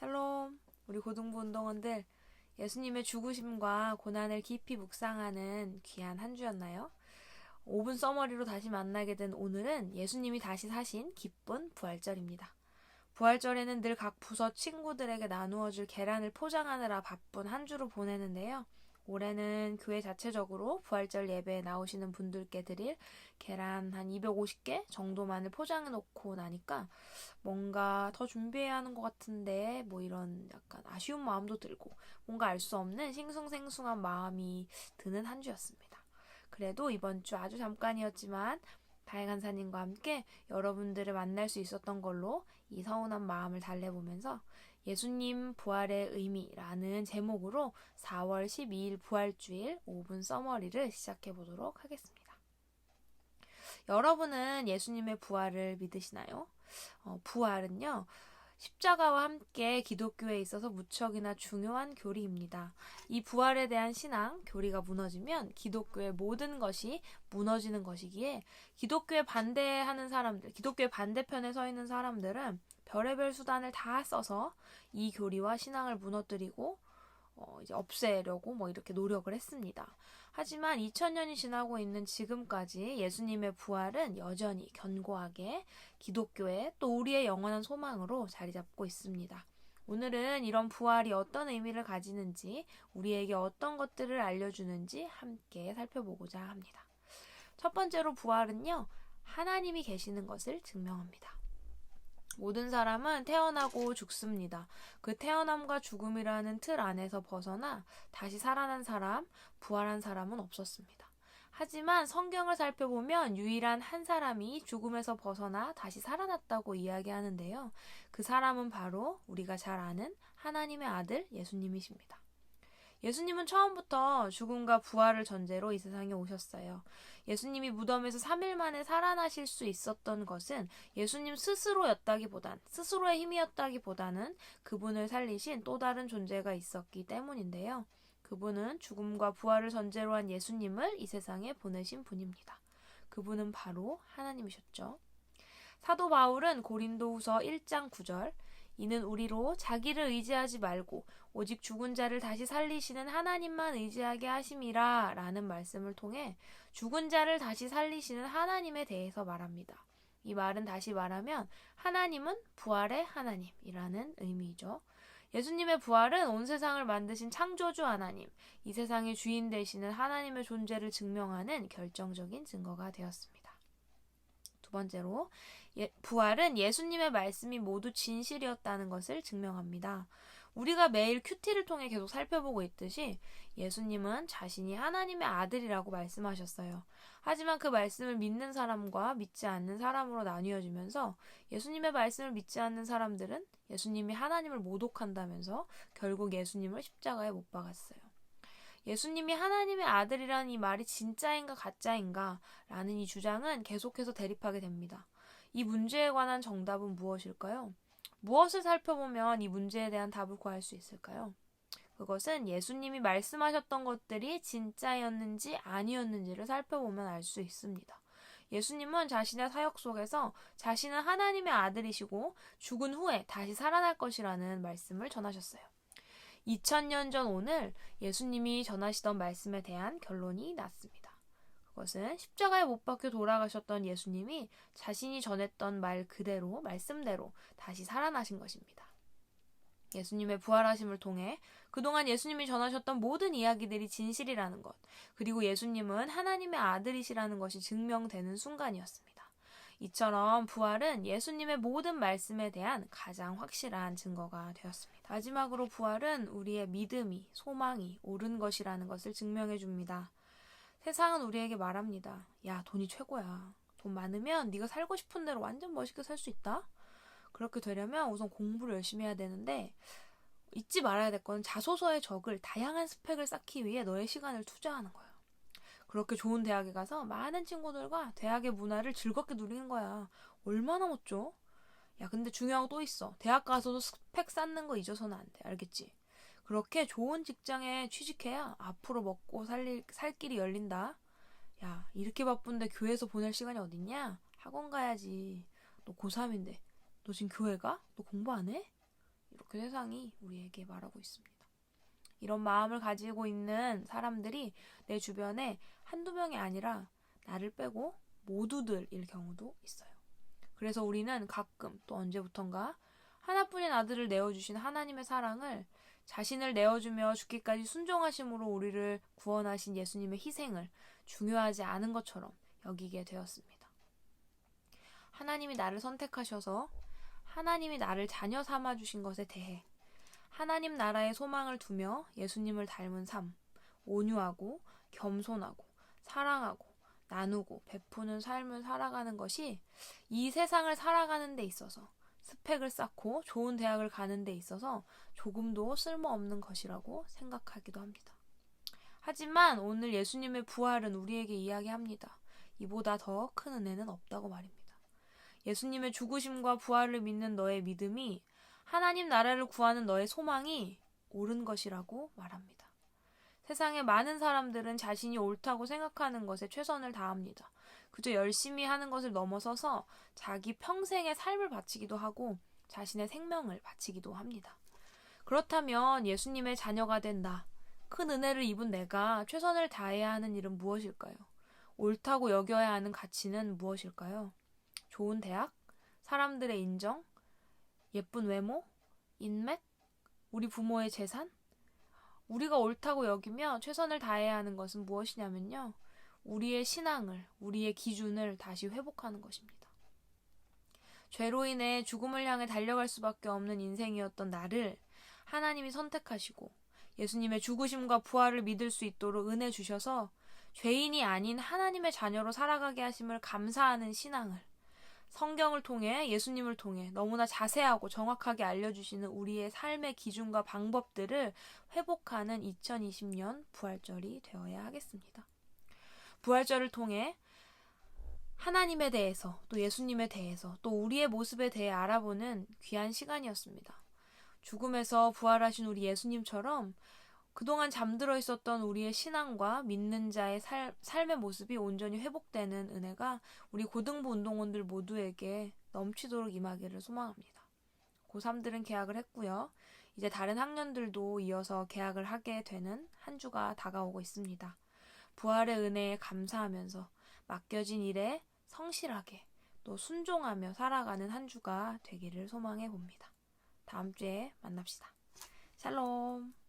샬롬, 우리 고등부 운동원들, 예수님의 죽으심과 고난을 깊이 묵상하는 귀한 한 주였나요? 5분 써머리로 다시 만나게 된 오늘은 예수님이 다시 사신 기쁜 부활절입니다. 부활절에는 늘 각 부서 친구들에게 나누어줄 계란을 포장하느라 바쁜 한 주를 보내는데요. 올해는 교회 자체적으로 부활절 예배에 나오시는 분들께 드릴 계란 한 250개 정도만을 포장해 놓고 나니까 뭔가 더 준비해야 하는 것 같은데 뭐 이런 약간 아쉬운 마음도 들고 뭔가 알 수 없는 싱숭생숭한 마음이 드는 한 주였습니다. 그래도 이번 주 아주 잠깐이었지만 다혜 간사님과 함께 여러분들을 만날 수 있었던 걸로 이 서운한 마음을 달래보면서 예수님 부활의 의미라는 제목으로 4월 12일 부활주일 5분 써머리를 시작해 보도록 하겠습니다. 여러분은 예수님의 부활을 믿으시나요? 부활은요, 십자가와 함께 기독교에 있어서 무척이나 중요한 교리입니다. 이 부활에 대한 신앙, 교리가 무너지면 기독교의 모든 것이 무너지는 것이기에 기독교에 반대하는 사람들, 기독교의 반대편에 서 있는 사람들은 별의별 수단을 다 써서 이 교리와 신앙을 무너뜨리고 이제 없애려고 이렇게 노력을 했습니다. 하지만 2000년이 지나고 있는 지금까지 예수님의 부활은 여전히 견고하게 기독교의 또 우리의 영원한 소망으로 자리 잡고 있습니다. 오늘은 이런 부활이 어떤 의미를 가지는지, 우리에게 어떤 것들을 알려주는지 함께 살펴보고자 합니다. 첫 번째로 부활은요, 하나님이 계시는 것을 증명합니다. 모든 사람은 태어나고 죽습니다. 그 태어남과 죽음이라는 틀 안에서 벗어나 다시 살아난 사람, 부활한 사람은 없었습니다. 하지만 성경을 살펴보면 유일한 한 사람이 죽음에서 벗어나 다시 살아났다고 이야기하는데요. 그 사람은 바로 우리가 잘 아는 하나님의 아들 예수님이십니다. 예수님은 처음부터 죽음과 부활을 전제로 이 세상에 오셨어요. 예수님이 무덤에서 3일 만에 살아나실 수 있었던 것은 예수님 스스로의 힘이었다기보다는 그분을 살리신 또 다른 존재가 있었기 때문인데요. 그분은 죽음과 부활을 전제로 한 예수님을 이 세상에 보내신 분입니다. 그분은 바로 하나님이셨죠. 사도 바울은 고린도후서 1장 9절, 이는 우리로 자기를 의지하지 말고 오직 죽은 자를 다시 살리시는 하나님만 의지하게 하심이라 라는 말씀을 통해 죽은 자를 다시 살리시는 하나님에 대해서 말합니다. 이 말은 다시 말하면 하나님은 부활의 하나님이라는 의미이죠. 예수님의 부활은 온 세상을 만드신 창조주 하나님, 이 세상의 주인 되시는 하나님의 존재를 증명하는 결정적인 증거가 되었습니다. 두 번째로, 부활은 예수님의 말씀이 모두 진실이었다는 것을 증명합니다. 우리가 매일 큐티를 통해 계속 살펴보고 있듯이 예수님은 자신이 하나님의 아들이라고 말씀하셨어요. 하지만 그 말씀을 믿는 사람과 믿지 않는 사람으로 나뉘어지면서 예수님의 말씀을 믿지 않는 사람들은 예수님이 하나님을 모독한다면서 결국 예수님을 십자가에 못 박았어요. 예수님이 하나님의 아들이라는 이 말이 진짜인가 가짜인가 라는 이 주장은 계속해서 대립하게 됩니다. 이 문제에 관한 정답은 무엇일까요? 무엇을 살펴보면 이 문제에 대한 답을 구할 수 있을까요? 그것은 예수님이 말씀하셨던 것들이 진짜였는지 아니었는지를 살펴보면 알 수 있습니다. 예수님은 자신의 사역 속에서 자신은 하나님의 아들이시고 죽은 후에 다시 살아날 것이라는 말씀을 전하셨어요. 2000년 전 오늘 예수님이 전하시던 말씀에 대한 결론이 났습니다. 그것은 십자가에 못 박혀 돌아가셨던 예수님이 자신이 전했던 말 그대로, 말씀대로 다시 살아나신 것입니다. 예수님의 부활하심을 통해 그동안 예수님이 전하셨던 모든 이야기들이 진실이라는 것, 그리고 예수님은 하나님의 아들이시라는 것이 증명되는 순간이었습니다. 이처럼 부활은 예수님의 모든 말씀에 대한 가장 확실한 증거가 되었습니다. 마지막으로 부활은 우리의 믿음이, 소망이 옳은 것이라는 것을 증명해 줍니다. 세상은 우리에게 말합니다. 야, 돈이 최고야. 돈 많으면 네가 살고 싶은 대로 완전 멋있게 살 수 있다. 그렇게 되려면 우선 공부를 열심히 해야 되는데 잊지 말아야 될 건 자소서의 적을 다양한 스펙을 쌓기 위해 너의 시간을 투자하는 거야. 그렇게 좋은 대학에 가서 많은 친구들과 대학의 문화를 즐겁게 누리는 거야. 얼마나 멋져? 야, 근데 중요한 거 또 있어. 대학 가서도 스펙 쌓는 거 잊어서는 안 돼. 알겠지? 그렇게 좋은 직장에 취직해야 앞으로 먹고 살 길이 열린다. 야, 이렇게 바쁜데 교회에서 보낼 시간이 어딨냐? 학원 가야지. 너 고3인데. 너 지금 교회 가? 너 공부 안 해? 이렇게 세상이 우리에게 말하고 있습니다. 이런 마음을 가지고 있는 사람들이 내 주변에 한두 명이 아니라 나를 빼고 모두들일 경우도 있어요. 그래서 우리는 가끔 또 언제부턴가 하나뿐인 아들을 내어주신 하나님의 사랑을 자신을 내어주며 죽기까지 순종하심으로 우리를 구원하신 예수님의 희생을 중요하지 않은 것처럼 여기게 되었습니다. 하나님이 나를 선택하셔서 하나님이 나를 자녀 삼아주신 것에 대해 하나님 나라의 소망을 두며 예수님을 닮은 삶, 온유하고 겸손하고 사랑하고 나누고 베푸는 삶을 살아가는 것이 이 세상을 살아가는 데 있어서 스펙을 쌓고 좋은 대학을 가는 데 있어서 조금도 쓸모없는 것이라고 생각하기도 합니다. 하지만 오늘 예수님의 부활은 우리에게 이야기합니다. 이보다 더 큰 은혜는 없다고 말입니다. 예수님의 죽으심과 부활을 믿는 너의 믿음이 하나님 나라를 구하는 너의 소망이 옳은 것이라고 말합니다. 세상의 많은 사람들은 자신이 옳다고 생각하는 것에 최선을 다합니다. 그저 열심히 하는 것을 넘어서서 자기 평생의 삶을 바치기도 하고 자신의 생명을 바치기도 합니다. 그렇다면 예수님의 자녀가 된 나, 큰 은혜를 입은 내가 최선을 다해야 하는 일은 무엇일까요? 옳다고 여겨야 하는 가치는 무엇일까요? 좋은 대학? 사람들의 인정? 예쁜 외모? 인맥? 우리 부모의 재산? 우리가 옳다고 여기며 최선을 다해야 하는 것은 무엇이냐면요. 우리의 신앙을, 우리의 기준을 다시 회복하는 것입니다. 죄로 인해 죽음을 향해 달려갈 수밖에 없는 인생이었던 나를 하나님이 선택하시고 예수님의 죽으심과 부활을 믿을 수 있도록 은혜 주셔서 죄인이 아닌 하나님의 자녀로 살아가게 하심을 감사하는 신앙을 성경을 통해 예수님을 통해 너무나 자세하고 정확하게 알려주시는 우리의 삶의 기준과 방법들을 회복하는 2020년 부활절이 되어야 하겠습니다. 부활절을 통해 하나님에 대해서 또 예수님에 대해서 또 우리의 모습에 대해 알아보는 귀한 시간이었습니다. 죽음에서 부활하신 우리 예수님처럼 그동안 잠들어 있었던 우리의 신앙과 믿는 자의 삶의 모습이 온전히 회복되는 은혜가 우리 고등부 운동원들 모두에게 넘치도록 임하기를 소망합니다. 고3들은 개학을 했고요. 이제 다른 학년들도 이어서 개학을 하게 되는 한 주가 다가오고 있습니다. 부활의 은혜에 감사하면서 맡겨진 일에 성실하게 또 순종하며 살아가는 한 주가 되기를 소망해 봅니다. 다음 주에 만납시다. 샬롬.